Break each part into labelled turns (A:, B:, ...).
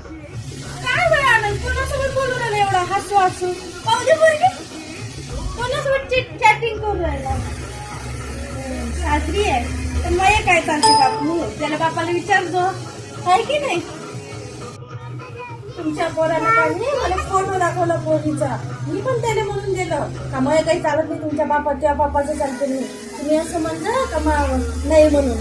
A: काय वेळ आनंद कोणासोबत बोलू राहिला एवढा हसू हसू पाहू दे पोरगी कोणासोबत चॅटिंग करू राहिला सासरी आहे तर मग काय चालते बापू त्याला बापाला विचारतो आहे की नाही तुमच्या पोराला काय नाही मला फोटो दाखवला पोरीचा मी पण त्याला म्हणून दिलं का मग काही चालत नाही तुमच्या बापाचं चालतं नाही तुम्ही असं म्हणलं का नाही म्हणून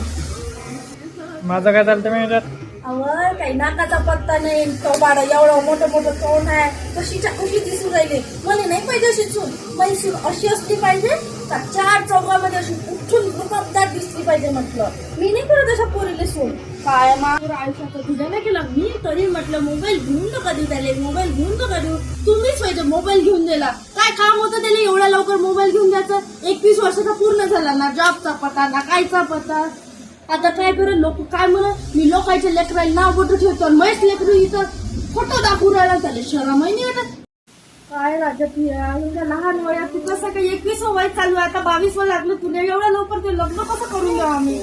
B: माझं काय चालतं मी
A: अवर काही नाकाचा पत्ता नाही तो बाळा एवढं मोठं तोंड आहे कशीच्या कशी दिसून राहिले मला नाही पाहिजे अशी सून माझी सून अशी असली पाहिजे का 4 चौकामध्ये अशी उठून रुबाबदार दिसली पाहिजे म्हटलं मी नाही करत अशा पोरीले सून काय मागून आयुष्यात तुझ्या नाही केलं मी तरी म्हटलं मोबाईल घेऊन नका देऊ त्याला मोबाईल घेऊन नका देऊ तुम्हीच पाहिजे मोबाईल घेऊन दिला काय काम होतं त्याला एवढ्या लवकर मोबाईल घेऊन द्यायचं 21 वर्षाचा पूर्ण झाला ना जॉबचा पत्ता ना कायचा पत्ता आता काय करेल लोक काय म्हणत मी लोकांच्या लेकराला नाव बोटू ठेवतो आणि महेश लेकरू इथं फोटो दाखवू राहिला त्याला शरम नाही वाटत काय राजकीय लहान वयात तू कसं काय 21 वय चालू आहे आता 22 वर लागलं तुला एवढ्या लवकर ते लग्न कसं करून द्या आम्ही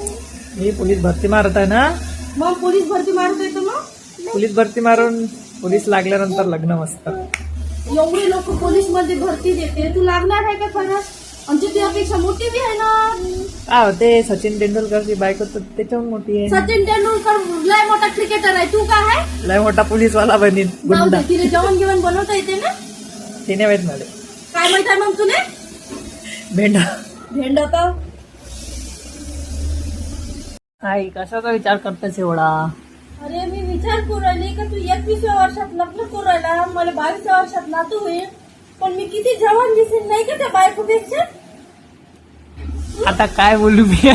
B: मी पोलीस भरती मारत आहे ना
A: मग पोलीस भरती मारत येतो मग
B: पोलीस भरती मारून पोलीस लागल्यानंतर लग्न मस्त
A: एवढे लोक पोलीस मध्ये भरती देते तू लागणार आहे का खरंच आमची ती अपेक्षा मोठी बी आहे ना
B: काय होते सचिन तेंडुलकरची बायको तर त्याच्याहून मोठी आहे
A: सचिन तेंडुलकर लय मोठा क्रिकेटर आहे तू काय आहे
B: लय मोठा पोलीसवाला बनीन गुंडा
A: तिने जेवण बनवता येते ना
B: तिने माहित मला
A: काय माहित आहे मग तुने
B: भेंडा
A: का
B: आई कशाचा विचार करतेस एवढा
A: अरे मी विचार करू राहिली का तू 21व्या वर्षात लग्न करू राहिला मला 22व्या वर्षात नातू होईल पण मी किती जवान दिसेल नाही का त्या बायकोपेक्षा
B: आता काय बोलू मी